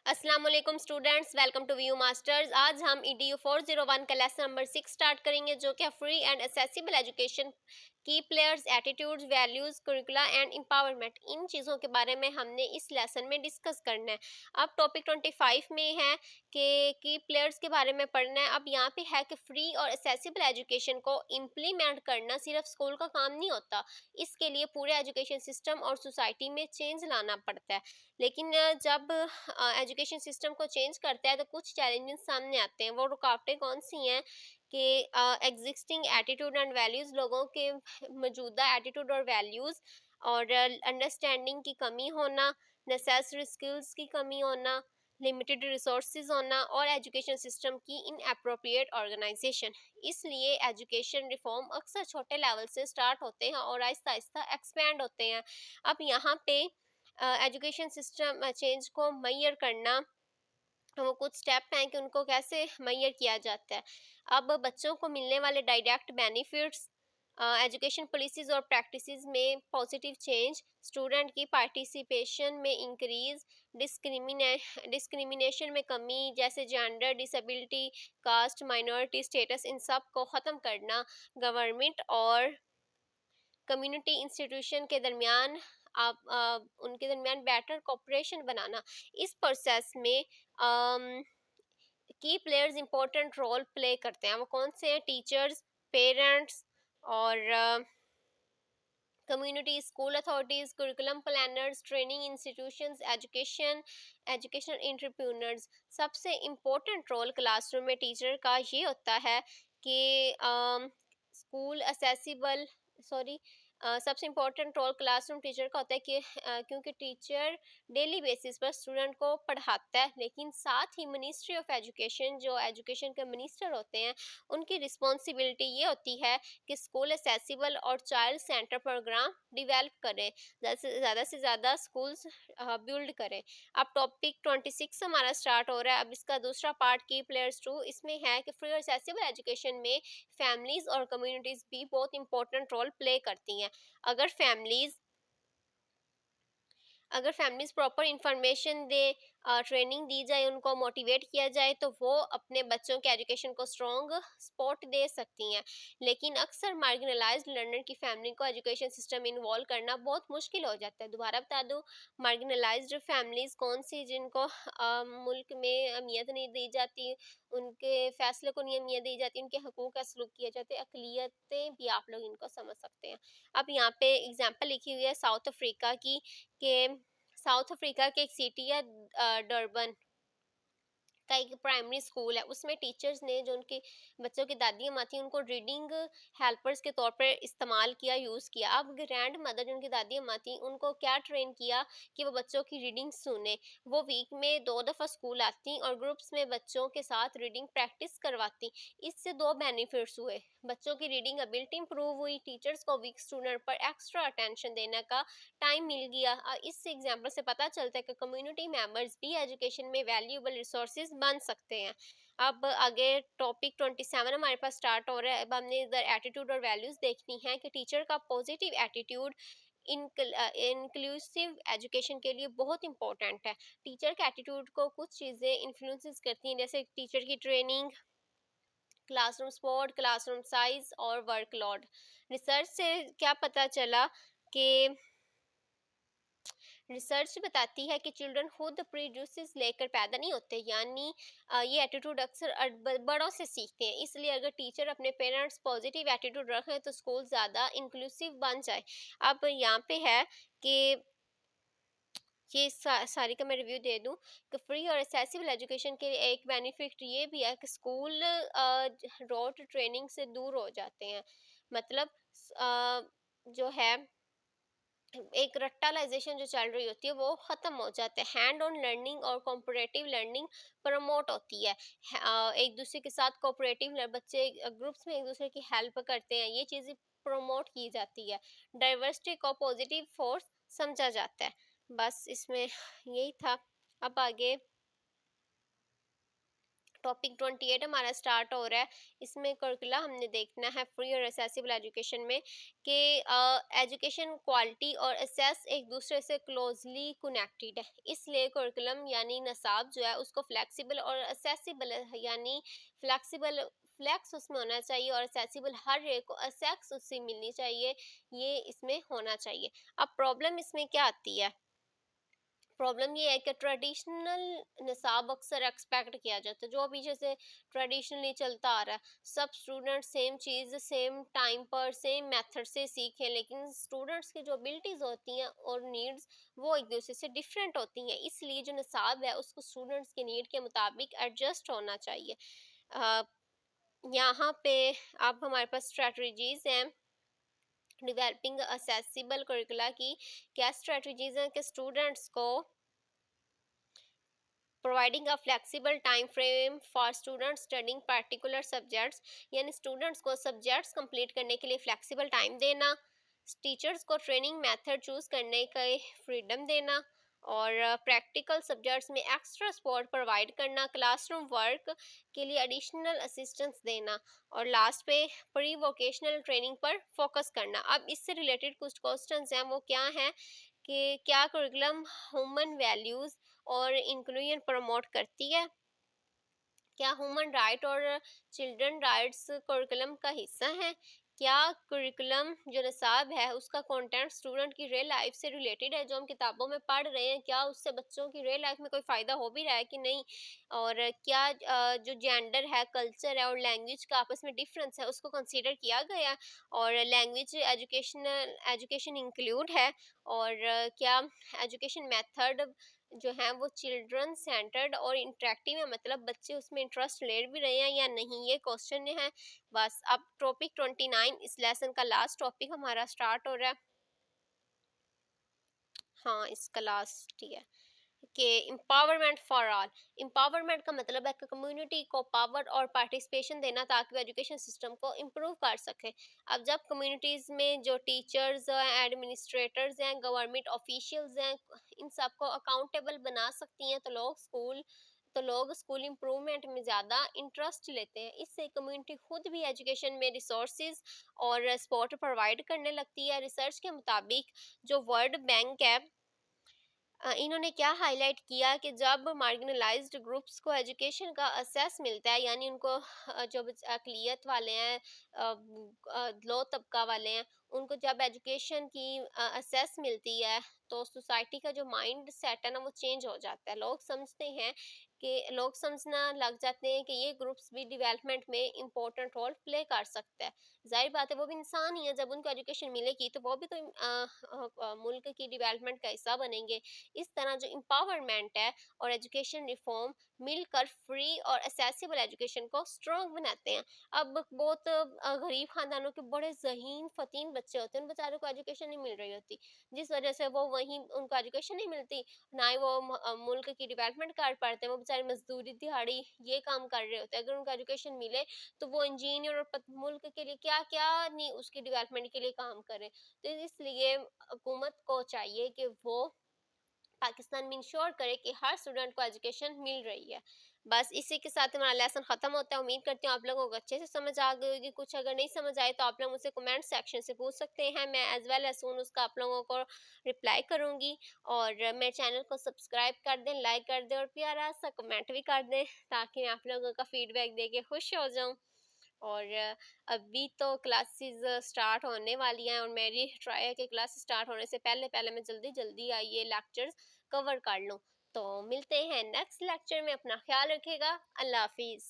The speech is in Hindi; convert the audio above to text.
अस्सलाम वालेकुम students, welcome to view masters. आज हम EDU 401 का लेसन नंबर 6 स्टार्ट करेंगे, जो कि फ्री एंड एक्सेसिबल एजुकेशन की players attitudes values curricula and empowerment, इन चीज़ों के बारे में हमने इस लेसन में डिस्कस करना है। अब टॉपिक 25 में है कि की प्लेयर्स के बारे में पढ़ना है। अब यहाँ पे है कि फ्री और एक्सेसिबल एजुकेशन को इम्प्लीमेंट करना सिर्फ स्कूल का काम नहीं होता, इसके लिए पूरे एजुकेशन सिस्टम और सोसाइटी में चेंज लाना पड़ता है। लेकिन जब एजुकेशन सिस्टम को चेंज करता है तो कुछ चैलेंजेस सामने आते हैं। वो रुकावटें कौन सी हैं कि एग्जिस्टिंग एटीट्यूड एंड वैल्यूज़, लोगों के मौजूदा एटीट्यूड और वैल्यूज़, और अंडरस्टैंडिंग की कमी होना, नेसेसरी स्किल्स की कमी होना, लिमिटेड रिसोर्सेज होना, और एजुकेशन सिस्टम की इनएप्रोप्रिएट ऑर्गेनाइजेशन। इसलिए एजुकेशन रिफॉर्म अक्सर छोटे लेवल से स्टार्ट होते हैं और आहिस्ता आहिस्ता एक्सपैंड होते हैं। अब यहाँ पे एजुकेशन सिस्टम चेंज को मेजर करना, वो कुछ स्टेप हैं कि उनको कैसे मेजर किया जाता है। अब बच्चों को मिलने वाले डायरेक्ट बेनिफिट्स, एजुकेशन पॉलिसीज और प्रैक्टिसेस में पॉजिटिव चेंज, स्टूडेंट की पार्टिसिपेशन में इंक्रीज, डिस्क्रिमिनेशन में कमी जैसे gender, disability, caste, minority status, इन सब को ख़त्म करना, गवर्नमेंट और कम्युनिटी इंस्टीट्यूशन के दरमियान उनके दरमियान बेटर कोऑपरेशन बनाना। इस प्रोसेस में की प्लेयर्स इंपॉर्टेंट रोल प्ले करते हैं। वो कौन से हैं? टीचर्स, पेरेंट्स, और community, school authorities, curriculum planners, training institutions, educational entrepreneurs. सबसे इम्पोर्टेंट रोल क्लासरूम में टीचर का ये होता है कि स्कूल असेसिबल सॉरी सबसे इम्पोर्टेंट रोल क्लासरूम टीचर का होता है कि क्योंकि टीचर डेली बेसिस पर स्टूडेंट को पढ़ाता है, लेकिन साथ ही मिनिस्ट्री ऑफ एजुकेशन, जो एजुकेशन के मिनिस्टर होते हैं, उनकी रिस्पॉन्सिबिलिटी ये होती है कि स्कूल एक्सेसिबल और चाइल्ड सेंटर प्रोग्राम डिवेल्प करें, ज़्यादा से ज़्यादा स्कूल्स बिल्ड करें। अब टॉपिक 26 हमारा स्टार्ट हो रहा है। अब इसका दूसरा पार्ट की प्लेयर्स टू, इसमें है कि फ्री और एक्सेसिबल एजुकेशन में फैमिलीज़ और कम्युनिटीज़ भी बहुत इंपॉर्टेंट रोल प्ले करती हैं। अगर फैमिलीज़ अगर फैमिलीज़ प्रॉपर इंफॉर्मेशन दे, ट्रेनिंग दी जाए, उनको मोटिवेट किया जाए, तो वो अपने बच्चों के एजुकेशन को स्ट्रॉन्ग सपोर्ट दे सकती हैं। लेकिन अक्सर मार्जिनलाइज्ड लर्नर की फैमिली को एजुकेशन सिस्टम में इन्वॉल्व करना बहुत मुश्किल हो जाता है। दोबारा बता दूं, मार्जिनलाइज्ड फैमिलीज़ कौन सी? जिनको मुल्क में अहमियत नहीं दी जाती, उनके फैसले को नहीं अहमियत दी जाती, उनके हकूक़ का सलूक किया जाता है। अक़लियतें भी आप लोग इनको समझ सकते हैं। अब यहाँ पे एग्जाम्पल लिखी हुई है साउथ अफ्रीका की, कि साउथ अफ्रीका की एक सिटी है डरबन का एक प्राइमरी स्कूल है। उसमें टीचर्स ने जो उनके बच्चों की दादियाँ माँ थी, उनको रीडिंग हेल्पर्स के तौर पर इस्तेमाल किया, यूज़ किया। अब ग्रैंड मदर जो उनकी दादियाँ माँ थी, उनको क्या ट्रेन किया कि वो बच्चों की रीडिंग सुने। वो वीक में 2 दफ़ा स्कूल आती और ग्रुप्स में बच्चों के साथ रीडिंग प्रैक्टिस करवाती। इससे 2 बेनिफिट्स हुए, बच्चों की रीडिंग एबिलिटी इंप्रूव हुई, टीचर्स को वीक स्टूडेंट पर एक्स्ट्रा अटेंशन देने का टाइम मिल गया। इस एग्जाम्पल से पता चलता है कि कम्युनिटी मेंबर्स भी एजुकेशन में वैल्यूएबल रिसोर्सेज बन सकते हैं। अब आगे टॉपिक 27 हमारे पास स्टार्ट हो रहा है। अब हमने इधर एटीट्यूड और वैल्यूज देखनी है कि टीचर का पॉजिटिव एटीट्यूड इंक्लूसिव एजुकेशन के लिए बहुत इंपॉर्टेंट है। टीचर के एटीट्यूड को कुछ चीज़ें इन्फ्लुएंसेस करती हैं, जैसे टीचर की training, classroom sport, classroom size और वर्कलोड। रिसर्च से क्या पता चला कि रिसर्च बताती है कि चिल्ड्रन खुद प्रीजुडिस लेकर पैदा नहीं होते, यानी ये एटीट्यूड अक्सर बड़ों से सीखते हैं। इसलिए अगर टीचर अपने पेरेंट्स पॉजिटिव एटीट्यूड रखें तो स्कूल ज़्यादा इंक्लूसिव बन जाए। अब यहाँ पे है कि ये सारी का मैं रिव्यू दे दूं कि फ्री और एक्सेसिबल एजुकेशन के एक बेनिफिट ये भी है कि स्कूल रोड ट्रेनिंग से दूर हो जाते हैं। मतलब जो है, एक रट्टालाइजेशन जो चल रही होती है वो ख़त्म हो जाता है। हैंड ऑन लर्निंग और कॉपरेटिव लर्निंग प्रमोट होती है। एक दूसरे के साथ कोऑपरेटिव बच्चे ग्रुप्स में एक दूसरे की हेल्प करते हैं, ये चीज़ें प्रमोट की जाती है। डाइवर्सिटी को पॉजिटिव फोर्स समझा जाता है। बस इसमें यही था। अब आगे टॉपिक 28 हमारा स्टार्ट हो रहा है। इसमें करिकुला हमने देखना है फ्री और एसेसिबल एजुकेशन में कि एजुकेशन क्वालिटी और एसेस एक दूसरे से क्लोजली कनेक्टेड है। इसलिए करिकुलम यानी नसाब जो है उसको फ्लेक्सिबल और एसेसिबल यानी फ्लेक्सिबल फ्लेक्स उसमें होना चाहिए और एसेसिबल हर एक को एसेक्स उससे मिलनी चाहिए। ये इसमें होना चाहिए। अब प्रॉब्लम इसमें क्या आती है? प्रॉब्लम ये है कि ट्रेडिशनल निसाब अक्सर एक्सपेक्ट किया जाता है जो पीछे से ट्रेडिशनली चलता आ रहा है। सब स्टूडेंट सेम चीज़ सेम टाइम पर सेम मेथड से सीखें, लेकिन स्टूडेंट्स की जो एबिलिटीज़ होती हैं और नीड्स वो एक दूसरे से डिफरेंट होती हैं। इसलिए जो निसाब है उसको स्टूडेंट्स के नीड के मुताबिक एडजस्ट होना चाहिए। अ, यहाँ पे अब हमारे पास स्ट्रेटजीज हैं डिवेलपिंग असेसिबल करिकुला की। क्या स्ट्रेटजीज हैं कि स्टूडेंट्स को providing a flexible time frame for students studying particular subjects, यानी स्टूडेंट्स को सब्जेक्ट्स कंप्लीट करने के लिए फ्लेक्सिबल टाइम देना, टीचर्स को ट्रेनिंग मेथड चूज करने का फ्रीडम देना, और प्रैक्टिकल सब्जेक्ट्स में एक्स्ट्रा सपोर्ट प्रोवाइड करना, क्लासरूम वर्क के लिए एडिशनल असिस्टेंस देना, और लास्ट पे प्री वोकेशनल ट्रेनिंग पर फोकस करना। अब इससे रिलेटेड कुछ क्वेश्चंस हैं, वो क्या हैं कि क्या करिकुलम ह्यूमन वैल्यूज और इंक्लूजन प्रमोट करती है? क्या ह्यूमन राइट और चिल्ड्रन राइट्स करिकुलम का हिस्सा है? क्या करिकुलम जो निसाब है उसका कंटेंट स्टूडेंट की रियल लाइफ से रिलेटेड है? जो हम किताबों में पढ़ रहे हैं क्या उससे बच्चों की रियल लाइफ में कोई फ़ायदा हो भी रहा है कि नहीं? और क्या जो जेंडर है, कल्चर है और लैंग्वेज का आपस में डिफरेंस है उसको कंसीडर किया गया? और लैंग्वेज एजुकेशन इंक्लूड है? और क्या एजुकेशन मेथड जो है वो चिल्ड्रन सेंटर्ड और इंटरेक्टिव है, मतलब बच्चे उसमें इंटरेस्ट ले भी रहे हैं या नहीं, ये क्वेश्चन है। बस अब टॉपिक 29 इस लेसन का लास्ट टॉपिक हमारा स्टार्ट हो रहा है। हाँ, इसका लास्ट ही है कि एम्पावरमेंट फॉर ऑल। एम्पावरमेंट का मतलब है कि कम्युनिटी को पावर और पार्टिसिपेशन देना ताकि वो एजुकेशन सिस्टम को इम्प्रूव कर सके। अब जब कम्युनिटीज में जो टीचर्स हैं, एडमिनिस्ट्रेटर्स हैं, गवर्नमेंट ऑफिशियल्स हैं, इन सबको अकाउंटेबल बना सकती हैं तो लोग स्कूल इम्प्रूवमेंट में ज़्यादा इंटरेस्ट लेते हैं। इससे कम्युनिटी खुद भी एजुकेशन में रिसोर्सेज और सपोर्ट प्रोवाइड करने लगती है। रिसर्च के मुताबिक जो वर्ल्ड बैंक है, इन्होंने क्या हाईलाइट किया कि जब मार्जिनलाइज्ड ग्रुप्स को एजुकेशन का असेस मिलता है, यानी उनको जो अकलियत वाले हैं, लो तबका वाले हैं, उनको जब एजुकेशन की असेस मिलती है तो सोसाइटी का जो माइंड सेट है ना वो चेंज हो जाता है। लोग समझना लग जाते हैं कि ये ग्रुप्स भी डेवलपमेंट में इम्पोर्टेंट रोल प्ले कर सकता है। जाहिर बात है वो भी इंसान ही है, जब उनको एजुकेशन मिलेगी तो वो भी तो मुल्क की डेवलपमेंट का हिस्सा बनेंगे। इस तरह जो एम्पावरमेंट है और एजुकेशन रिफॉर्म मिलकर फ्री और एक्सेसिबल एजुकेशन को स्ट्रॉन्ग बनाते हैं। अब बहुत गरीब खानदानों के बड़े ज़हीन फ़तीन बच्चे होते हैं, उन बेचारों को एजुकेशन नहीं मिल रही होती, जिस वजह से वो वहीं उनको एजुकेशन नहीं मिलती, ना ही वो मुल्क की डेवलपमेंट कर पाते हैं। वो बेचारे मजदूरी दिहाड़ी ये काम कर रहे होते हैं। अगर उनको एजुकेशन मिले तो वो इंजीनियर और मुल्क के लिए क्या क्या नहीं उसकी डेवलपमेंट के लिए काम करें। तो इसलिए हुकूमत को चाहिए कि वो पाकिस्तान में इंश्योर करे कि हर स्टूडेंट को एजुकेशन मिल रही है। बस इसी के साथ हमारा लेसन खत्म होता है। उम्मीद करती हूँ आप लोगों को अच्छे से समझ आ गई होगी। कुछ अगर नहीं समझ आए तो आप लोग मुझसे कमेंट सेक्शन से पूछ सकते हैं, मैं एज वेल एज सून उसका आप लोगों को रिप्लाई करूंगी। और मेरे चैनल को सब्सक्राइब कर दें, लाइक कर दें और प्यारा सा कमेंट भी कर दें ताकि मैं आप लोगों का फीडबैक दे के खुश हो जाऊँ। और अभी तो क्लासेस स्टार्ट होने वाली हैं और मेरी ट्राई है कि क्लास स्टार्ट होने से पहले पहले मैं जल्दी जल्दी ये लेक्चर्स कवर कर लूँ। तो मिलते हैं नेक्स्ट लेक्चर में, अपना ख्याल रखिएगा। अल्लाह हाफिज़।